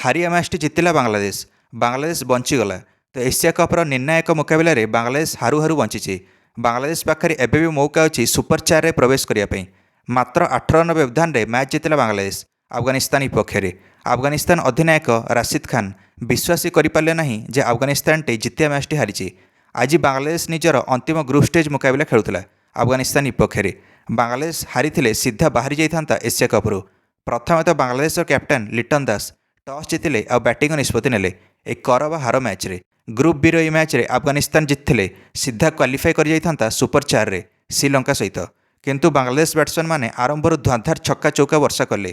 ହାରିଆ ମ୍ୟାଚ୍ଟି ଜିତିଲା ବାଂଲାଦେଶ। ବାଂଲାଦେଶ ବଞ୍ଚିଗଲା। ତ ଏସିଆ କପ୍ର ନିର୍ଣ୍ଣାୟକ ମୁକାବିଲାରେ ବାଂଲାଦେଶ ହାରୁ ହାରୁ ବଞ୍ଚିଛି। ବାଂଲାଦେଶ ପାଖରେ ଏବେ ବି ମୌକା ଅଛି ସୁପର 4ରେ ପ୍ରବେଶ କରିବା ପାଇଁ। ମାତ୍ର 8 ରନ୍ ବ୍ୟବଧାନରେ ମ୍ୟାଚ୍ ଜିତିଲା ବାଂଲାଦେଶ ଆଫଗାନିସ୍ତାନ ବିପକ୍ଷରେ। ଆଫଗାନିସ୍ତାନ ଅଧିନାୟକ ରାଶିଦ୍ ଖାନ୍ ବିଶ୍ୱାସ କରିପାରିଲେ ନାହିଁ ଯେ ଆଫଗାନିସ୍ତାନଟି ଜିତିବା ମ୍ୟାଚ୍ଟି ହାରିଛି। ଆଜି ବାଂଲାଦେଶ ନିଜର ଅନ୍ତିମ ଗ୍ରୁପ୍ ଷ୍ଟେଜ୍ ମୁକାବିଲା ଖେଳୁଥିଲା ଆଫଗାନିସ୍ତାନ ବିପକ୍ଷରେ। ବାଂଲାଦେଶ ହାରିଥିଲେ ସିଧା ବାହାରି ଯାଇଥାନ୍ତା ଏସିଆ କପ୍ରୁ। ପ୍ରଥମେ ତ ବାଂଲାଦେଶର କ୍ୟାପ୍ଟେନ୍ ଲିଟନ୍ ଦାସ ଟସ୍ ଜିତିଲେ ଆଉ ବ୍ୟାଟିଂର ନିଷ୍ପତ୍ତି ନେଲେ ଏ କର ବା ହାର ମ୍ୟାଚ୍ରେ। ଗ୍ରୁପ୍ ବିର ଏହି ମ୍ୟାଚ୍ରେ ଆଫଗାନିସ୍ତାନ ଜିତିଥିଲେ ସିଧା କ୍ୱାଲିଫାଏ କରିଯାଇଥାନ୍ତା ସୁପର 4ରେ ଶ୍ରୀଲଙ୍କା ସହିତ। କିନ୍ତୁ ବାଂଲାଦେଶ ବ୍ୟାଟ୍ସମ୍ୟାନ୍ମାନେ ଆରମ୍ଭରୁ ଧୂଆଁଧାର ଛକା ଚୌକା ବର୍ଷା କଲେ।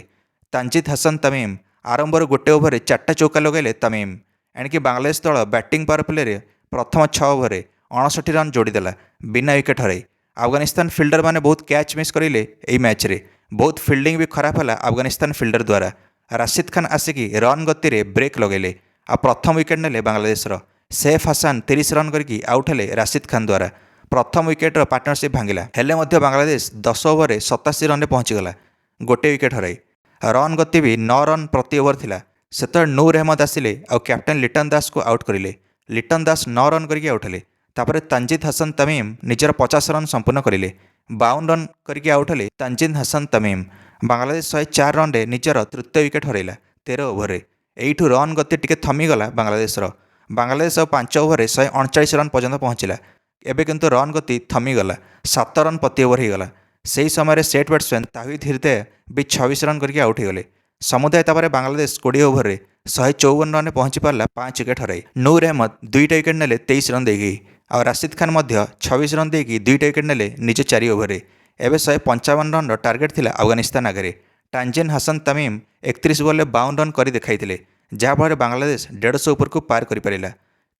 ତାନଜିଦ୍ ହାସନ୍ ତମିମ୍ ଆରମ୍ଭରୁ ଗୋଟେ ଓଭରରେ 4ଟା ଚୌକା ଲଗାଇଲେ ତମିମ୍। ଏଣିକି ବାଂଲାଦେଶ ଦଳ ବ୍ୟାଟିଂ ପାୱାର ପ୍ଲେରେ ପ୍ରଥମ 6 ଓଭରରେ 59 ରନ୍ ଯୋଡ଼ିଦେଲା ବିନା ୱିକେଟ୍ ହରାଇ। ଆଫଗାନିସ୍ତାନ ଫିଲ୍ଡରମାନେ ବହୁତ କ୍ୟାଚ୍ ମିସ୍ କରିଲେ ଏହି ମ୍ୟାଚ୍ରେ। ବହୁତ ଫିଲ୍ଡିଂ ବି ଖରାପ ହେଲା ଆଫଗାନିସ୍ତାନ ଫିଲ୍ଡର ଦ୍ୱାରା। ରାଶିଦ୍ ଖାନ୍ ଆସିକି ରନ୍ ଗତିରେ ବ୍ରେକ୍ ଲଗାଇଲେ ଆଉ ପ୍ରଥମ ୱିକେଟ୍ ନେଲେ ବାଂଲାଦେଶର। ସେଫ୍ ହାସାନ୍ 30 ରନ୍ କରିକି ଆଉଟ୍ ହେଲେ ରାଶିଦ୍ ଖାନ୍ ଦ୍ୱାରା। ପ୍ରଥମ ୱିକେଟ୍ର ପାର୍ଟନରସିପ୍ ଭାଙ୍ଗିଲା। ହେଲେ ମଧ୍ୟ ବାଂଲାଦେଶ 10 ଓଭରରେ 87 ରନ୍ରେ ପହଞ୍ଚିଗଲା ଗୋଟେ ୱିକେଟ୍ ହରାଇ। ରନ୍ ଗତି ବି 9 ରନ୍ ପ୍ରତି ଓଭର ଥିଲା। ସେତେବେଳେ ନୁର୍ ଅହମଦ ଆସିଲେ ଆଉ କ୍ୟାପ୍ଟେନ୍ ଲିଟନ୍ ଦାସକୁ ଆଉଟ୍ କରିଲେ। ଲିଟନ୍ ଦାସ 9 ରନ୍ କରିକି ଆଉଟ୍ ହେଲେ। ତାପରେ ତାନଜିଦ୍ ହାସନ୍ ତମିମ୍ ନିଜର 50 ରନ୍ ସମ୍ପୂର୍ଣ୍ଣ କରିଲେ। 52 ରନ୍ କରିକି ଆଉଟ୍ ହେଲେ ତାନଜିଦ୍ ହାସନ୍ ତମିମ୍। ବାଂଲାଦେଶ 104 ରନ୍ରେ ନିଜର ତୃତୀୟ ୱିକେଟ୍ ହରାଇଲା 13 ଓଭରରେ। ଏଇଠୁ ରନ୍ ଗତି ଟିକେ ଥମିଗଲା ବାଂଲାଦେଶର। ବାଂଲାଦେଶ ଆଉ 5 ଓଭରରେ 139 ରନ୍ ପର୍ଯ୍ୟନ୍ତ ପହଞ୍ଚିଲା। ଏବେ କିନ୍ତୁ ରନ୍ ଗତି ଥମିଗଲା। 7 ରନ୍ ପ୍ରତି ଓଭର ହୋଇଗଲା। ସେହି ସମୟରେ ସେଟ୍ ବ୍ୟାଟ୍ସମ୍ୟାନ୍ ତାହିଦ୍ ହୃଦୟ ବି 26 ରନ୍ କରିକି ଆଉଟ୍ ହୋଇଗଲେ। ସମୁଦାୟ ତାପରେ ବାଂଲାଦେଶ 20 ଓଭରରେ 154 ରନ୍ରେ ପହଞ୍ଚି ପାରିଲା 5 ୱିକେଟ୍ ହରାଇ। ନୁର୍ ଅହମଦ 2ଟା ୱିକେଟ୍ ନେଲେ 23 ରନ୍ ଦେଇକି। ଆଉ ରାଶିଦ୍ ଖାନ୍ ମଧ୍ୟ 26 ରନ୍ ଦେଇକି 2ଟା ୱିକେଟ୍ ନେଲେ ନିଜ 4 ଓଭରରେ। ଏବେ 155 ରନ୍ର ଟାର୍ଗେଟ୍ ଥିଲା ଆଫଗାନିସ୍ତାନ ଆଗରେ। ତାନଜିଦ୍ ହାସନ୍ ତମିମ୍ 31 ବଲ୍ରେ 52 ରନ୍ କରି ଦେଖାଇଥିଲେ, ଯାହାଫଳରେ ବାଂଲାଦେଶ 150 ଉପରକୁ ପାର କରିପାରିଲା।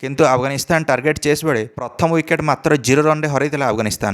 କିନ୍ତୁ ଆଫଗାନିସ୍ତାନ ଟାର୍ଗେଟ୍ ଚେସ୍ ବେଳେ ପ୍ରଥମ ୱିକେଟ୍ ମାତ୍ର 0 ରନ୍ରେ ହରାଇଥିଲା ଆଫଗାନିସ୍ତାନ।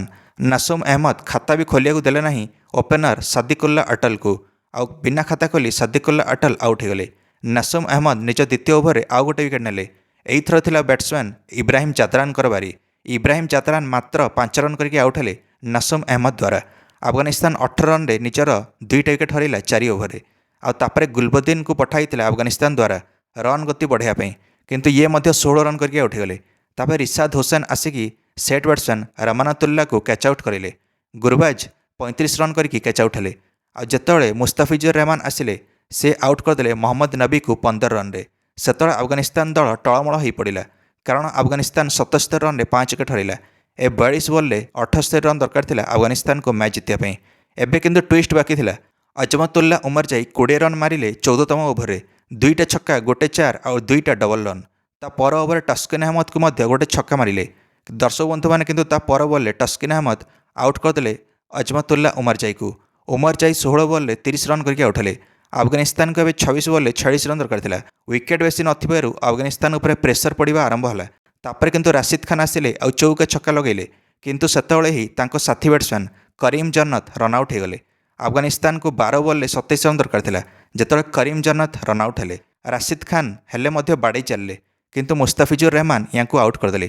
ନାସୁମ୍ ଅହମଦ ଖାତା ବି ଖୋଲିବାକୁ ଦେଲେ ନାହିଁ ଓପେନର ସାଦିକୁଲ୍ଲା ଅଟଲକୁ। ଆଉ ବିନା ଖାତା ଖୋଲି ସାଦିକୁଲ୍ଲା ଅଟଲ ଆଉଟ୍ ହୋଇଗଲେ। ନାସୁମ୍ ଅହମଦ ନିଜ ଦ୍ୱିତୀୟ ଓଭରରେ ଆଉ ଗୋଟେ ୱିକେଟ୍ ନେଲେ। ଏଇଥର ଥିଲା ବ୍ୟାଟ୍ସମ୍ୟାନ୍ ଇବ୍ରାହିମ୍ ଚାତ୍ରାନଙ୍କର ବାରି। ଇବ୍ରାହିମ୍ ଚାତ୍ରାନ ମାତ୍ର 5 ରନ୍ କରିକି ଆଉଟ୍ ହେଲେ ନାସୁମ୍ ଅହମଦ ଦ୍ୱାରା। ଆଫଗାନିସ୍ତାନ 18 ରନ୍ରେ ନିଜର 2ଟା ୱିକେଟ୍ ହରାଇଲା 4 ଓଭରରେ। ଆଉ ତାପରେ ଗୁଲବଦିନକୁ ପଠାଇଥିଲା ଆଫଗାନିସ୍ତାନ ଦ୍ୱାରା ରନ୍ ଗତି ବଢ଼ାଇବା ପାଇଁ। କିନ୍ତୁ ଇଏ ମଧ୍ୟ 16 ରନ୍ କରିକି ଆଉଟ୍ ହୋଇଗଲେ। ତାପରେ ରିଶାଦ୍ ହୋସେନ୍ ଆସିକି ସେଟ୍ ବ୍ୟାଟ୍ସମ୍ୟାନ୍ ରମାନାତୁଲ୍ଲାକୁ କ୍ୟାଚ୍ ଆଉଟ୍ କରିଲେ। ଗୁରବାଜ 35 ରନ୍ କରିକି କ୍ୟାଚ୍ ଆଉଟ୍ ହେଲେ। ଆଉ ଯେତେବେଳେ ମୁସ୍ତାଫିଜୁର ରହମାନ ଆସିଲେ ସେ ଆଉଟ୍ କରିଦେଲେ ମହମ୍ମଦ ନବୀକୁ 15 ରନ୍ରେ। ସେତେବେଳେ ଆଫଗାନିସ୍ତାନ ଦଳ ଟଳମଳ ହୋଇପଡ଼ିଲା, କାରଣ ଆଫଗାନିସ୍ତାନ 77 ରନ୍ରେ 5 ୱିକେଟ୍ ହରାଇଲା। ଏ 42 ବଲ୍ରେ 78 ରନ୍ ଦରକାର ଥିଲା ଆଫଗାନିସ୍ତାନକୁ ମ୍ୟାଚ୍ ଜିତିବା ପାଇଁ। ଏବେ କିନ୍ତୁ ଟ୍ୱିଷ୍ଟ ବାକି ଥିଲା। ଅଜମତୁଲ୍ଲା ଉମରଜାଇ 20 ରନ୍ ମାରିଲେ 14ତମ ଓଭରରେ। 2ଟା ଛକା, 1 4 ଆଉ 2ଟା ଡବଲ୍ ରନ୍। ତା ପର ଓଭରରେ ଟସ୍କିନ୍ ଅହମଦକୁ ମଧ୍ୟ ଗୋଟେ ଛକା ମାରିଲେ। ଦର୍ଶକ ବନ୍ଧୁମାନେ କିନ୍ତୁ ତା ପର ବଲ୍ରେ ଟସ୍କିନ୍ ଅହମଦ ଆଉଟ୍ କରିଦେଲେ ଅଜମତୁଲ୍ଲା ଉମରଜାଇକୁ। ଉମରଜାଇ 16 ବଲ୍ରେ 30 ରନ୍ କରିକି ଆଉଟ୍ ହେଲେ। ଆଫଗାନିସ୍ତାନକୁ ଏବେ 26 ବଲ୍ରେ 46 ରନ୍ ଦରକାର ଥିଲା। ୱିକେଟ୍ ବେଶୀ ନଥିବାରୁ ଆଫଗାନିସ୍ତାନ ଉପରେ ପ୍ରେସର ପଡ଼ିବା ଆରମ୍ଭ ହେଲା। ତାପରେ କିନ୍ତୁ ରାଶିଦ୍ ଖାନ୍ ଆସିଲେ ଆଉ ଚୌକା ଛକା ଲଗାଇଲେ। କିନ୍ତୁ ସେତେବେଳେ ହିଁ ତାଙ୍କ ସାଥୀ batsman Kareem Jannat run out ହୋଇଗଲେ। ଆଫଗାନିସ୍ତାନକୁ 12 ବଲ୍ରେ 27 ରନ୍ ଦରକାର ଥିଲା, ଯେତେବେଳେ କରିମ୍ ଜନ୍ନତ ରନ୍ ଆଉଟ୍ ହେଲେ। ରାଶିଦ୍ ଖାନ୍ ହେଲେ ମଧ୍ୟ ବାଡ଼େଇ ଚାଲିଲେ, କିନ୍ତୁ ମୁସ୍ତାଫିଜୁର ରହମାନ ୟାଙ୍କୁ ଆଉଟ୍ କରିଦେଲେ।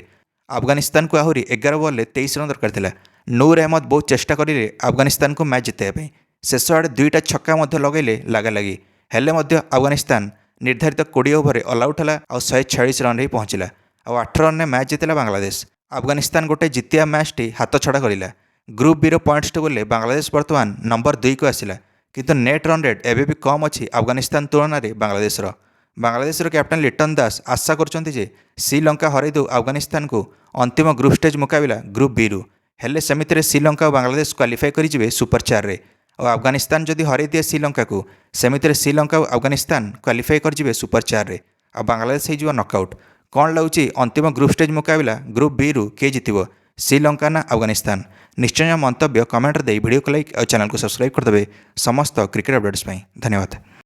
ଆଫଗାନିସ୍ତାନକୁ ଆହୁରି 11 ବଲ୍ରେ 23 ରନ୍ ଦରକାର ଥିଲା। ନୁର୍ ଅହମଦ ବହୁତ ଚେଷ୍ଟା କରିଲେ ଆଫଗାନିସ୍ତାନକୁ ମ୍ୟାଚ୍ ଜିତାଇବା ପାଇଁ। ଶେଷ ଆଡ଼େ 2ଟା ଛକା ମଧ୍ୟ ଲଗାଇଲେ ଲାଗାଲାଗି। ହେଲେ ମଧ୍ୟ ଆଫଗାନିସ୍ତାନ ନିର୍ଦ୍ଧାରିତ 20 ଓଭରରେ ଅଲ୍ ଆଉଟ୍ ହେଲା ଆଉ 146 ରନ୍ରେ ହିଁ ପହଞ୍ଚିଲା। ଆଉ 8 ରନ୍ରେ ମ୍ୟାଚ୍ ଜିତିଲା ବାଂଲାଦେଶ। ଆଫଗାନିସ୍ତାନ ଗୋଟେ ଜିତିବା ମ୍ୟାଚ୍ଟି ହାତଛଡ଼ା କରିଲା। ଗ୍ରୁପ୍ ବିର ପଏଣ୍ଟସ୍ ଟେବୁଲରେ ବାଂଲାଦେଶ ବର୍ତ୍ତମାନ ନମ୍ବର 2କୁ ଆସିଲା। କିନ୍ତୁ ନେଟ୍ ରନ୍ ରେଟ୍ ଏବେ ବି କମ୍ ଅଛି ଆଫଗାନିସ୍ତାନ ତୁଳନାରେ ବାଂଲାଦେଶର। ବାଂଲାଦେଶର କ୍ୟାପ୍ଟେନ୍ ଲିଟନ୍ ଦାସ ଆଶା କରୁଛନ୍ତି ଯେ ଶ୍ରୀଲଙ୍କା ହରାଇ ଦେଉ ଆଫଗାନିସ୍ତାନକୁ ଅନ୍ତିମ ଗ୍ରୁପ୍ ଷ୍ଟେଜ୍ ମୁକାବିଲା ଗ୍ରୁପ୍ ବିରୁ। ହେଲେ ସେମିତିରେ ଶ୍ରୀଲଙ୍କା ଆଉ ବାଂଲାଦେଶ କ୍ୱାଲିଫାଏ କରିଯିବେ ସୁପର 4ରେ। ଆଉ ଆଫଗାନିସ୍ତାନ ଯଦି ହରାଇ ଦିଏ ଶ୍ରୀଲଙ୍କାକୁ, ସେମିତିରେ ଶ୍ରୀଲଙ୍କା ଆଉ ଆଫଗାନିସ୍ତାନ କ୍ୱାଲିଫାଏ କରିଯିବେ ସୁପର 4ରେ। ଆଉ ବାଂଲାଦେଶ ହେଇଯିବ ନକ୍ଆଉଟ୍। କ'ଣ ଲାଗୁଛି ଅନ୍ତିମ ଗ୍ରୁପ୍ ଷ୍ଟେଜ୍ ମୁକାବିଲା ଗ୍ରୁପ୍ ବିରୁ କିଏ ଜିତିବ, ଶ୍ରୀଲଙ୍କା ନା ଆଫଗାନିସ୍ତାନ? ନିଶ୍ଚୟ ମନ୍ତବ୍ୟ କମେଣ୍ଟରେ ଦେଇ ଭିଡ଼ିଓକୁ ଲାଇକ୍ ଆଉ ଚ୍ୟାନେଲକୁ ସବସ୍କ୍ରାଇବ୍ କରିଦେବେ ସମସ୍ତ କ୍ରିକେଟ୍ ଅପଡେଟ୍ସ ପାଇଁ। ଧନ୍ୟବାଦ।